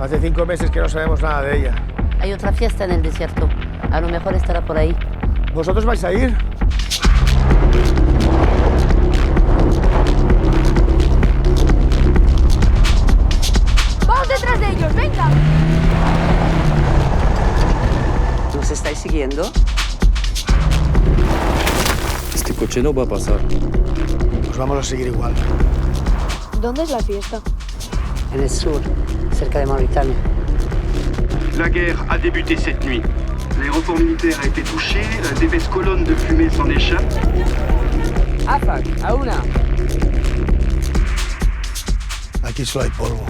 Hace 5 meses que no sabemos nada de ella. Hay otra fiesta en el desierto. A lo mejor estará por ahí. ¿Vosotros vais a ir? ¡Vamos detrás de ellos! ¡Venga! ¿Nos estáis siguiendo? Este coche no va a pasar. Pues vamos a seguir igual. ¿Dónde es la fiesta? En el sur, cerca de Mauritania. La guerre a débuté cette nuit. L'aéroport militaire a été touché, d'épaisses colonnes de fumée s'en échappent. Afak, a una. Aquí solo hay polvo.